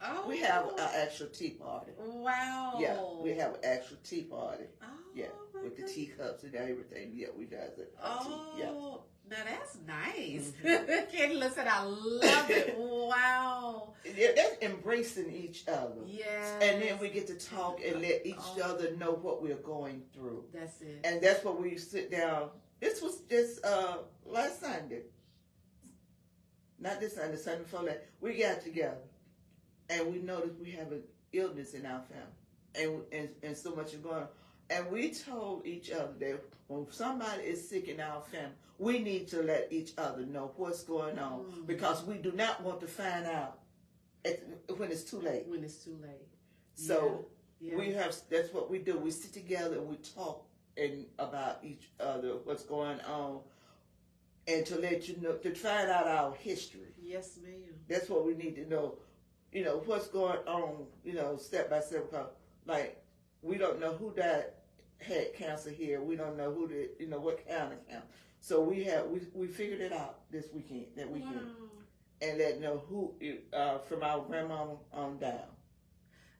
Oh. We have an actual tea party. Wow. Yeah, we have an actual tea party. Oh, yeah, with the teacups and everything. Yeah, we does it. Oh, yeah. Now that's nice. Candy listen, I love it. Wow. Yeah, that's embracing each other. Yes. And then we get to talk and let each other know what we're going through. That's it. And that's what we sit down. This was just last Sunday. Not this Sunday, Sunday before that. We got together and we noticed we have an illness in our family. And so much is going on. And we told each other that when somebody is sick in our family, we need to let each other know what's going on because we do not want to find out when it's too late. When it's too late. So that's what we do. We sit together and we talk about each other, what's going on, and to let you know, to find out our history. Yes, ma'am. That's what we need to know. What's going on, step by step. Because, like, we don't know who had cancer here. We don't know who what kind of cancer. So we figured it out this weekend, and let know who from our grandma on down.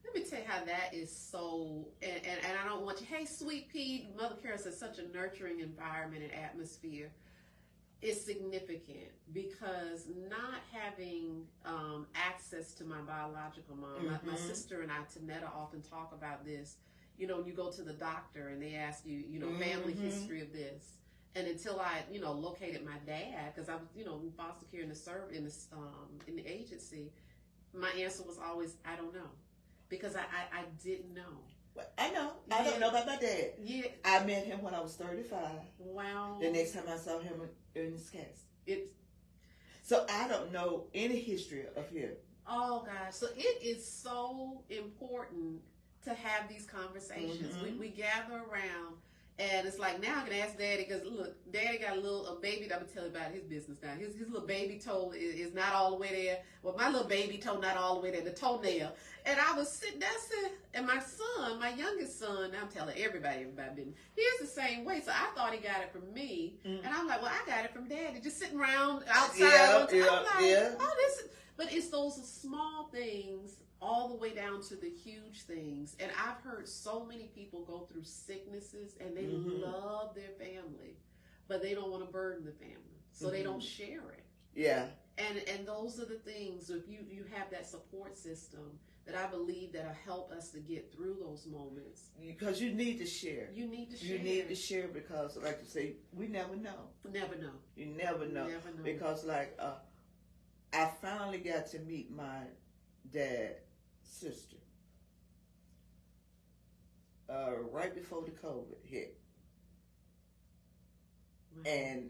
Let me tell you how that is so, and I don't want you. Hey, sweet pea, Mother Carol says such a nurturing environment and atmosphere. Is significant because not having access to my biological mom. My sister and I, Tanetta, often talk about this. When you go to the doctor and they ask you, family history of this. And until I, located my dad, because I was, in foster care in the agency, my answer was always, I don't know. Because I didn't know. Well, I know. I don't know about my dad. Yeah. I met him when I was 35. Wow. The next time I saw him in his cast. So I don't know any history of him. Oh, gosh. So it is so important to have these conversations. Mm-hmm. We gather around, and it's like now I can ask Daddy, because look, Daddy got a baby that I'm gonna tell you about his business now. His little baby toe is not all the way there. Well, my little baby toe not all the way there, the toenail. And I was sitting there, and my son, my youngest son, I'm telling everybody business. He's the same way. So I thought he got it from me, and I'm like, well, I got it from Daddy, just sitting around outside. I'm like, oh, this is. But it's those small things all the way down to the huge things. And I've heard so many people go through sicknesses and they love their family, but they don't want to burden the family. So they don't share it. Yeah. And those are the things, if you have that support system, that I believe that'll help us to get through those moments. Because you need to share. You need to share. You need to share because, like you say, we never know. Never know. You never know. Never know. Because, like, I finally got to meet my dad's sister right before the COVID hit. Wow. And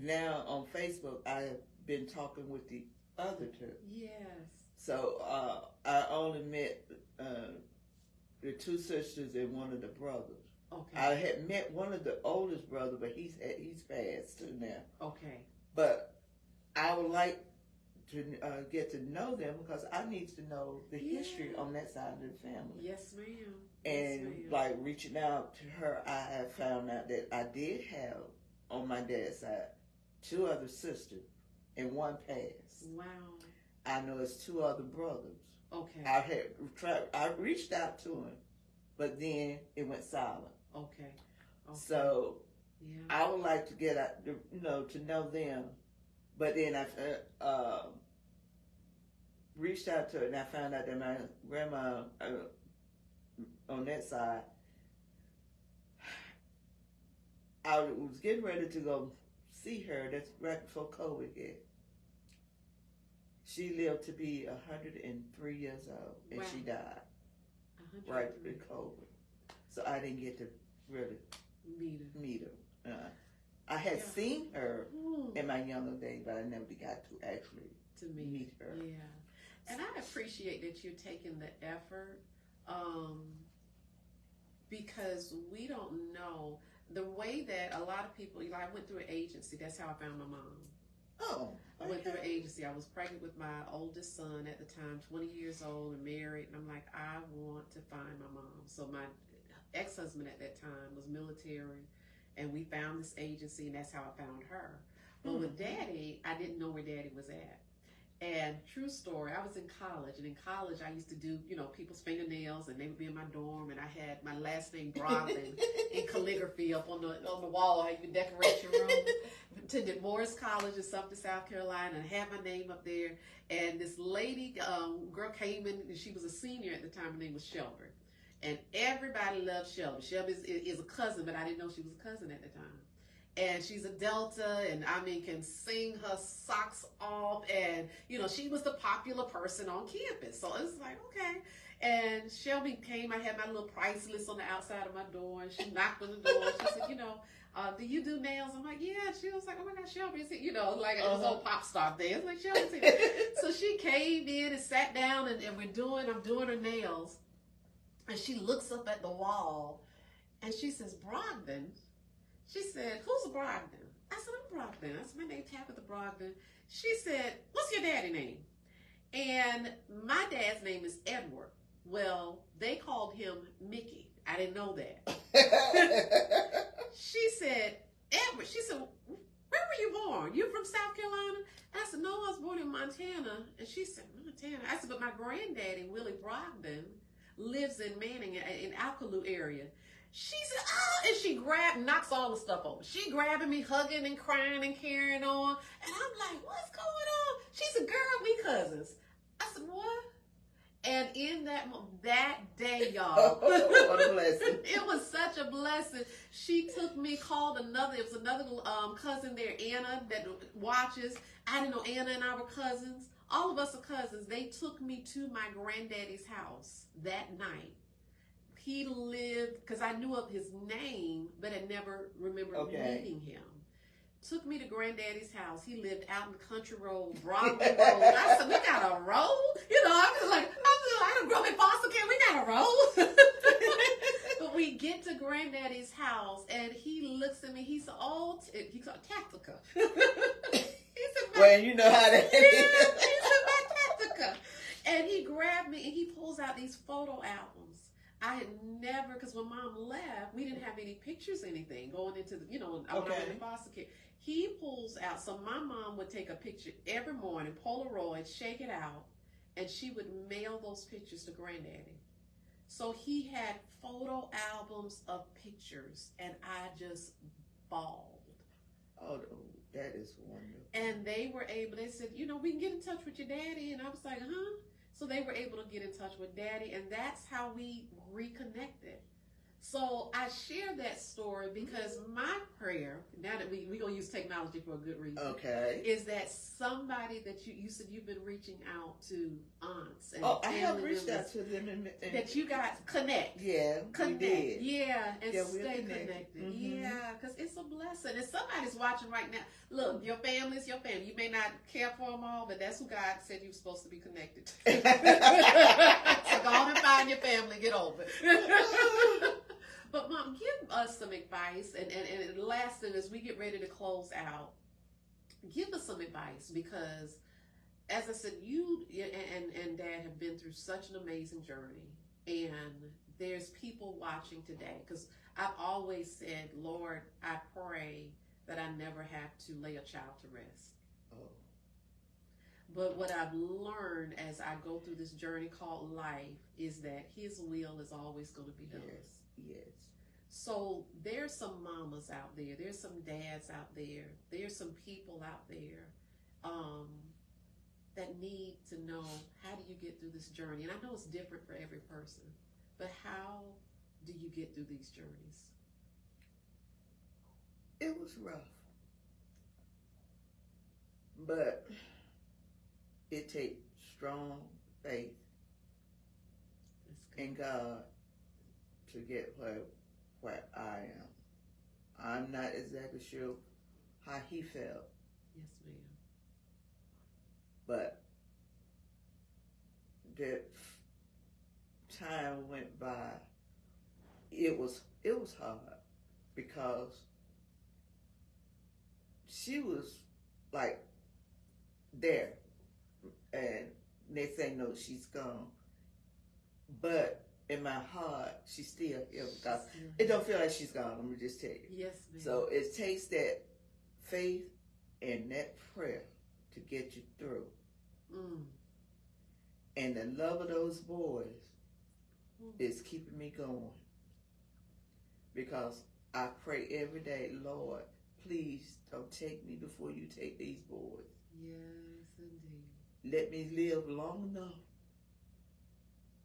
now on Facebook, I have been talking with the other two. Yes. So I only met the two sisters and one of the brothers. Okay. I had met one of the oldest brothers, but he's passed too now. Okay. But I would like to get to know them because I need to know the history on that side of the family. Yes, ma'am. And like reaching out to her, I have found out that I did have on my dad's side 2 other sisters and 1 passed. Wow. I know it's 2 other brothers. Okay. I reached out to him, but then it went silent. Okay. So yeah. I would like to get out, to know them. But then I reached out to her and I found out that my grandma on that side, I was getting ready to go see her. That's right before COVID hit. She lived to be 103 years old, and she died right after COVID. So I didn't get to really meet her. I had seen her in my younger days, but I never got to actually meet her. Yeah, and I appreciate that you're taking the effort because we don't know the way that a lot of people. I went through an agency. That's how I found my mom. Oh. I went through an agency. I was pregnant with my oldest son at the time, 20 years old and married. And I'm like, I want to find my mom. So my ex-husband at that time was military. And we found this agency, and that's how I found her. But with Daddy, I didn't know where Daddy was at. And true story, I was in college. And in college, I used to do, people's fingernails. And they would be in my dorm. And I had my last name Brogdon in calligraphy up on the wall. How you can decorate your room. Attended Morris College in Sumter, South Carolina, and had my name up there. And this lady, girl came in, and she was a senior at the time. Her name was Shelby. And everybody loved Shelby. Shelby is a cousin, but I didn't know she was a cousin at the time. And she's a Delta, and can sing her socks off. And, she was the popular person on campus. So it's like, okay. And Shelby came, I had my little price list on the outside of my door, and she knocked on the door. She said, do you do nails? I'm like, yeah. She was like, oh my God, Shelby, is it, like it was old pop star there. It's like, Shelby. So she came in and sat down, and I'm doing her nails. And she looks up at the wall, and she says, Brogdon. She said, who's Brogdon? I said, I'm Brogdon. I said, my name Tabitha Brogdon. She said, what's your daddy's name? And my dad's name is Edward. Well, they called him Mickey. I didn't know that. She said, Edward. She said, where were you born? You from South Carolina? I said, no, I was born in Montana. And she said, Montana. I said, but my granddaddy, Willie Brogdon, lives in Manning, in Alcaloo area. She said, oh, and she knocks all the stuff over. She grabbing me, hugging and crying and carrying on. And I'm like, what's going on? She said, girl, we cousins. I said, what? And in that day, y'all, what a blessing. It was such a blessing. She took me, it was another cousin there, Anna, that watches. I didn't know Anna and I were cousins. All of us are cousins. They took me to my granddaddy's house that night. He lived, because I knew of his name, but I never remembered meeting him. took me to Granddaddy's house. He lived out in the country road, Broadway Road. I said, we got a road? You know, I grew up in foster care. We got a road? But we get to Granddaddy's house, and he looks at me. He said, oh, he's a Tactica. He said, well, you know how that is. He said, my Tactica. And he grabbed me, and he pulls out these photo albums. I had never, because when Mom left, we didn't have any pictures or anything going into the, when I went in foster care. He pulls out, so my mom would take a picture every morning, Polaroid, shake it out, and she would mail those pictures to Granddaddy. So he had photo albums of pictures, and I just bawled. Oh, that is wonderful. And they were able, they said, we can get in touch with your daddy. And I was like, huh? So they were able to get in touch with Daddy, and that's how we reconnected. So I share that story because my prayer, now that we're going to use technology for a good reason, is that somebody that you said you've been reaching out to aunts and I have reached out to them. And that you guys connect. Yeah, connect. We did. Yeah, and yeah, stay connected. Mm-hmm. Yeah, because it's a blessing. And somebody's watching right now. Look, your family's your family. You may not care for them all, but that's who God said you're supposed to be connected to. So go on and find your family. Get over it. But Mom, give us some advice, and the last thing as we get ready to close out, give us some advice, because as I said, you and Dad have been through such an amazing journey, and there's people watching today, because I've always said, Lord, I pray that I never have to lay a child to rest. Oh. But what I've learned as I go through this journey called life is that His will is always going to be done. Yes. So there's some mamas out there. There's some dads out there. There's some people out there that need to know, how do you get through this journey? And I know it's different for every person, but how do you get through these journeys? It was rough, but it takes strong faith in God to get where I am. I'm not exactly sure how He felt. Yes, ma'am. But that time went by. It was hard because she was like there, and they say no, she's gone. But in my heart, she's still here because it don't feel like she's gone. I'm gonna just tell you. Yes, ma'am. So it takes that faith and that prayer to get you through. And the love of those boys is keeping me going, because I pray every day, Lord, please don't take me before you take these boys. Yes, indeed. Let me live long enough.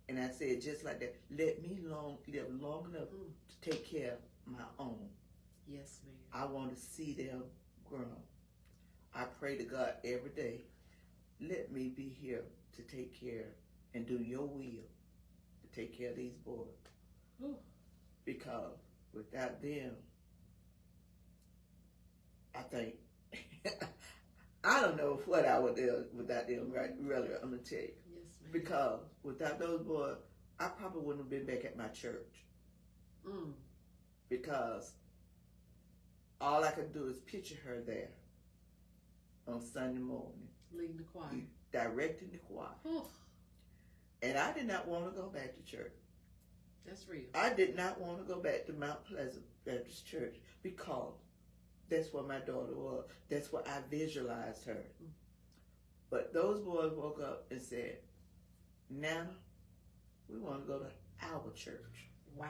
And I said just like that, let me live long enough to take care of my own. Yes, ma'am. I want to see them grow. I pray to God every day, let me be here to take care and do your will, to take care of these boys. Ooh. Because without them, I think, I don't know what I would do without them, right? Really, I'm going to tell you. Yes, ma'am. Because without those boys, I probably wouldn't have been back at my church. Because all I could do is picture her there on Sunday morning. Leading the choir. Directing the choir. Ooh. And I did not want to go back to church. That's real. I did not want to go back to Mount Pleasant Baptist Church because that's where my daughter was. That's where I visualized her. But those boys woke up and said, Nana, we want to go to our church. Wow.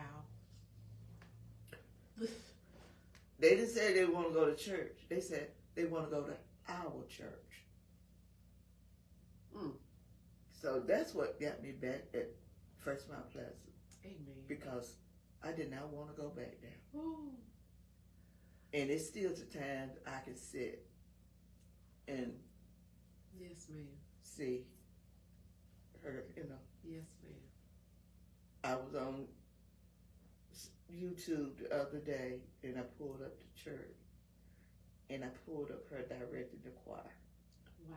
They didn't say they want to go to church. They said they want to go to our church. So that's what got me back at First Mount Pleasant. Amen. Because I did not want to go back there. Ooh. And it's still the time I can sit and yes, ma'am. see her, you know. Yes, ma'am. I was on YouTube the other day and I pulled up the church and I pulled up her director to choir. Wow.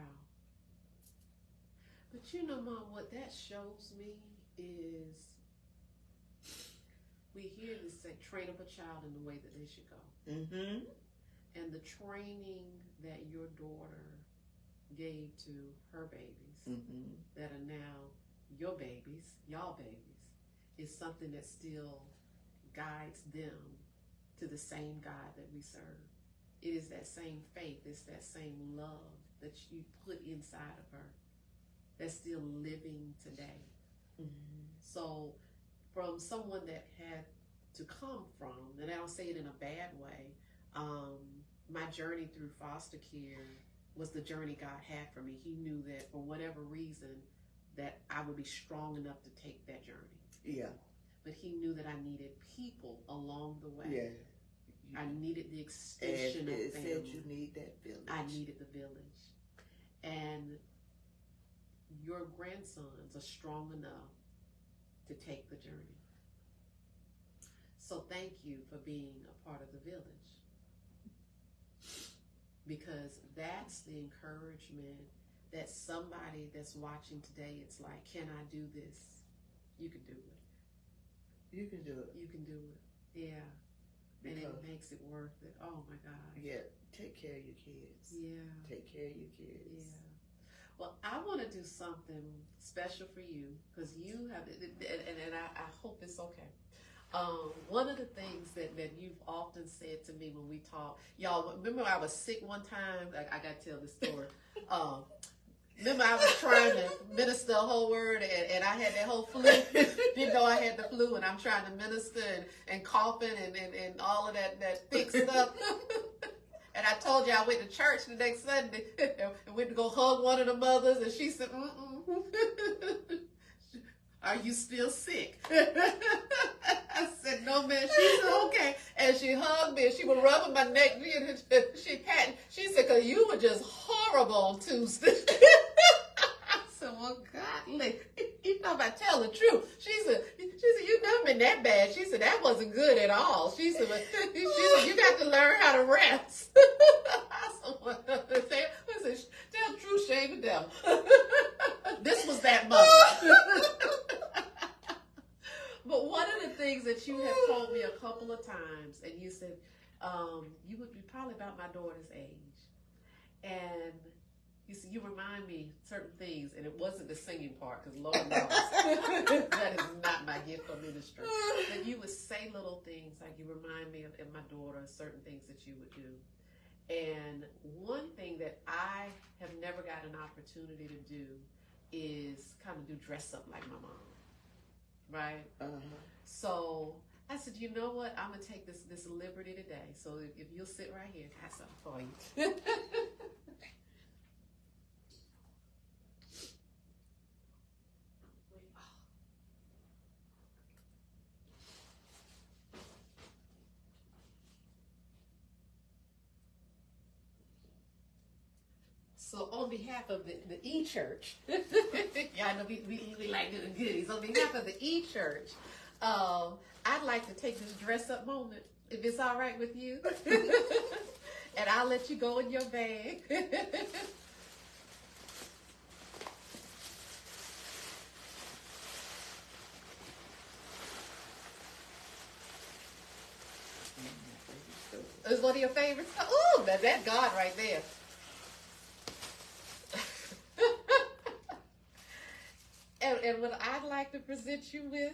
But you know, Mom, what that shows me is we hear this say, train up a child in the way that they should go. Mm-hmm. And the training that your daughter gave to her babies Mm-hmm. that are now your babies, y'all babies, is something that still guides them to the same God that we serve. It is that same faith, it's that same love that you put inside of her that's still living today. Mm-hmm. So from someone that had to come from, and I don't say it in a bad way, my journey through foster care was the journey God had for me. He knew that for whatever reason that I would be strong enough to take that journey. Yeah. But he knew that I needed people along the way. Yeah. I needed the extension of it family. said you need that village. I needed the village. And your grandsons are strong enough to take the journey. So thank you for being a part of the village. Because that's the encouragement that somebody that's watching today, it's like, can I do this? You can do it. You can do it. You can do it. Yeah. And it makes it worth it. Oh my God. Yeah. Take care of your kids. Yeah. Take care of your kids. Yeah. Well, I want to do something special for you because you have, and I hope it's okay. One of the things that you've often said to me when we talk, y'all, remember I was sick one time? I got to tell this story. Remember I was trying to minister a whole word and I had that whole flu. Didn't know I had the flu and I'm trying to minister and coughing and all of that thick stuff. And I told you I went to church the next Sunday and went to go hug one of the mothers and she said, are you still sick? I said, no, man. She said, okay. And she hugged me and she was rubbing my neck. She patted. She said, because you were just horrible on Tuesday. I said, well, golly, you know if I tell the truth. She said, you never been that bad. She said, that wasn't good at all. She said, you got to learn how to rest. I said, well, tell the truth, shame the devil. This was that mother. But one of the things that you have told me a couple of times, and you said, you would be probably about my daughter's age. And you said, you remind me certain things, and it wasn't the singing part, because Lord knows, that is not my gift for ministry. But you would say little things, like you remind me of my daughter, certain things that you would do. And one thing that I have never got an opportunity to do is kind of do dress up like my mom. Right? So I said, you know what? I'm going to take this liberty today. So if you'll sit right here, I got something for you. So on behalf of the E-Church, y'all know we like doing goodies. On behalf of the E-Church, I'd like to take this dress-up moment, if it's all right with you. And I'll let you go in your bag. It's one of your favorites? Ooh, that's God right there. And what I'd like to present you with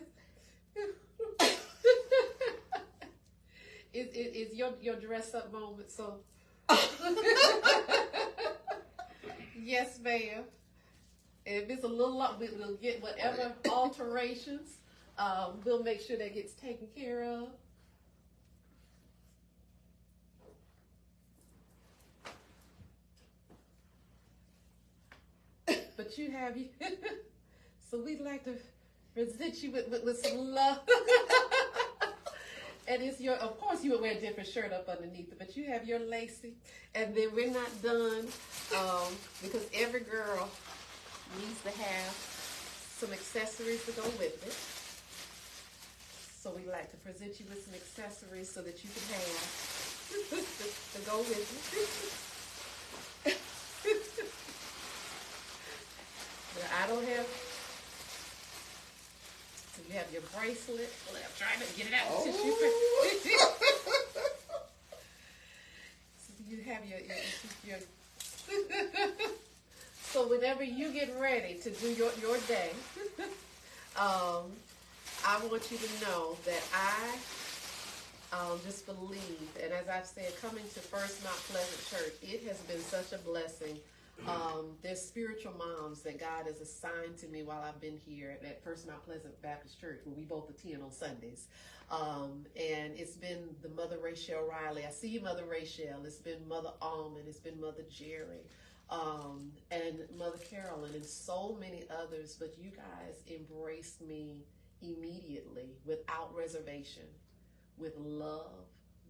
is your dress up moment. So, yes, ma'am. If it's a little long, we'll get whatever alterations. We'll make sure that gets taken care of. But you have you. So we'd like to present you with some love. And it's of course you would wear a different shirt up underneath it, but you have your lacy. And then we're not done because every girl needs to have some accessories to go with it. So we like to present you with some accessories so that you can have to go with you. But I don't have. So you have your bracelet. Well, I'm trying to get it out. Oh. So you have your So whenever you get ready to do your day, I want you to know that I just believe, and as I've said, coming to First Mount Pleasant Church, it has been such a blessing. There's spiritual moms that God has assigned to me while I've been here at First Mount Pleasant Baptist Church, where we both attend on Sundays. And it's been the Mother Rachel Riley. I see you, Mother Rachel. It's been Mother Almond. It's been Mother Jerry. And Mother Carolyn, and so many others. But you guys embraced me immediately, without reservation, with love,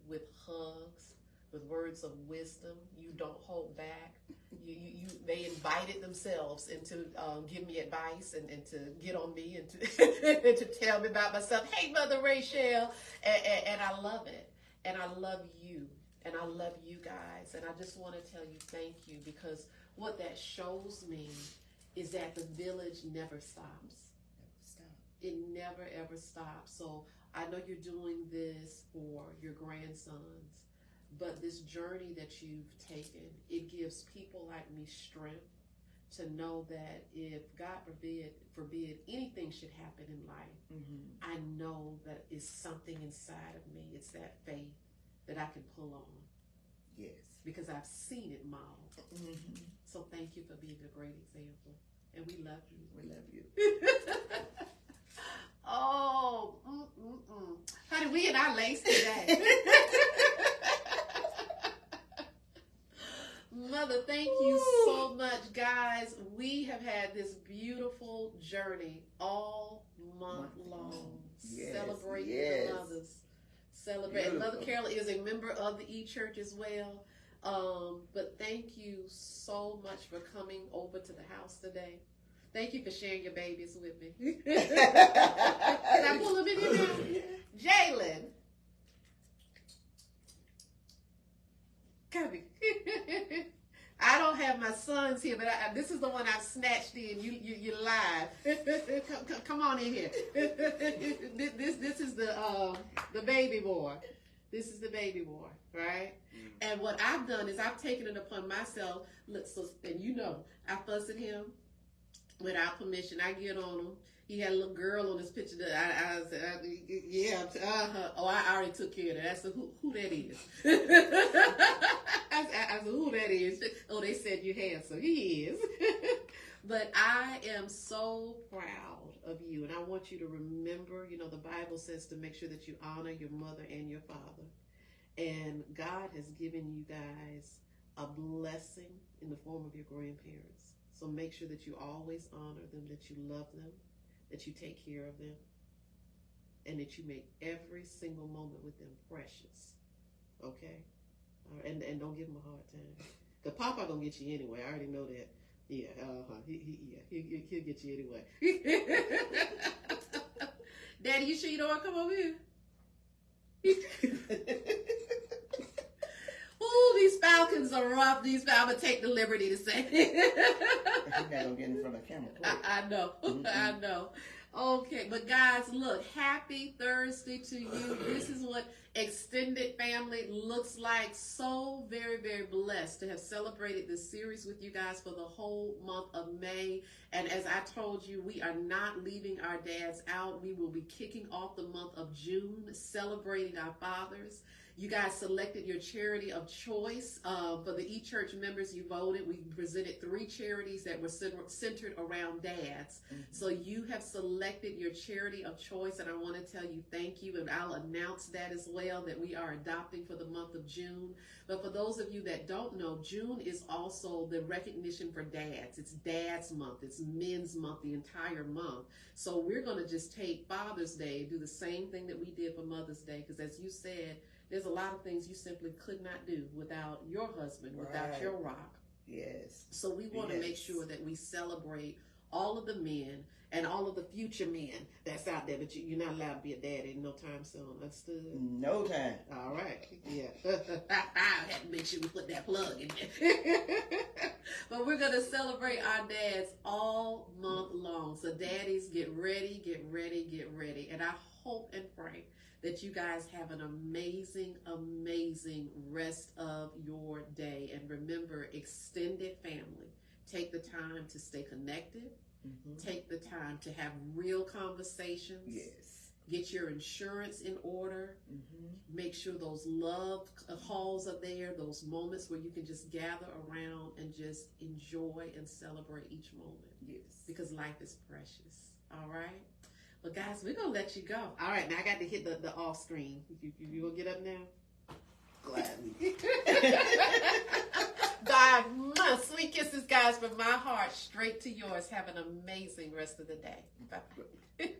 with hugs, with words of wisdom. You don't hold back. They invited themselves into give me advice and to get on me and to and to tell me about myself. Hey, Mother Rachel, and I love it, and I love you, and I love you guys, and I just want to tell you thank you, because what that shows me is that the village never stops. It never ever stops. So I know you're doing this for your grandsons. But this journey that you've taken, it gives people like me strength to know that if, God forbid anything should happen in life, I know that it's something inside of me. It's that faith that I can pull on. Yes. Because I've seen it modeled. So thank you for being a great example. And we love you. We love you. Oh, honey, we in our lace today. Mother, thank you so much, guys. We have had this beautiful journey all month long, celebrating the mothers. Celebrating. Mother Carol is a member of the E-Church as well. But thank you so much for coming over to the house today. Thank you for sharing your babies with me. Can I pull them in here now? Jalen. Come here. I don't have my sons here, but this is the one I've snatched in. You live. Come on in here. This is the baby boy. This is the baby boy, right? And what I've done is I've taken it upon myself. Look, so, and you know, I fuss at him without permission. I get on him. He had a little girl on his picture. I said, yeah, oh, I already took care of that. I said, who that is? I said, who that is? Oh, they said you're handsome. He is. But I am so proud of you, and I want you to remember, you know, the Bible says to make sure that you honor your mother and your father. And God has given you guys a blessing in the form of your grandparents. So make sure that you always honor them, that you love them, that you take care of them, and that you make every single moment with them precious. Okay? And don't give them a hard time. The Papa gonna get you anyway. I already know that. Yeah, he'll get you anyway. Daddy, you sure you don't want to come over here? Ooh, these falcons are rough. I'm gonna take the liberty to say. You're not gonna get in front of the camera. I know. I know. Okay, but guys, look, happy Thursday to you. This is what extended family looks like. So very, very blessed to have celebrated this series with you guys for the whole month of May. And as I told you, we are not leaving our dads out. We will be kicking off the month of June, celebrating our fathers. You guys selected your charity of choice. For the E-Church members, you voted. We presented 3 charities that were centered around dads. So you have selected your charity of choice, and I want to tell you thank you, and I'll announce that as well, that we are adopting for the month of June. But for those of you that don't know, June is also the recognition for dads. It's Dad's Month. It's Men's Month, the entire month. So we're going to just take Father's Day, do the same thing that we did for Mother's Day, because as you said, there's a lot of things you simply could not do without your husband, without your rock. Yes. So we want to make sure that we celebrate all of the men and all of the future men that's out there, but you're not allowed to be a daddy no time soon. Understood? No time. All right. Yeah. I had to make sure we put that plug in there. But we're going to celebrate our dads all month long. So daddies, get ready, get ready, get ready. And I hope and pray that you guys have an amazing, amazing rest of your day. And remember, extended family. Take the time to stay connected. Mm-hmm. Take the time to have real conversations. Yes. Get your insurance in order. Mm-hmm. Make sure those love calls are there, those moments where you can just gather around and just enjoy and celebrate each moment. Yes. Because life is precious. All right? Well, guys, we're going to let you go. All right, now I got to hit the off screen. You going to get up now? Gladly. Bye. Sweet kisses, guys, from my heart straight to yours. Have an amazing rest of the day. Bye.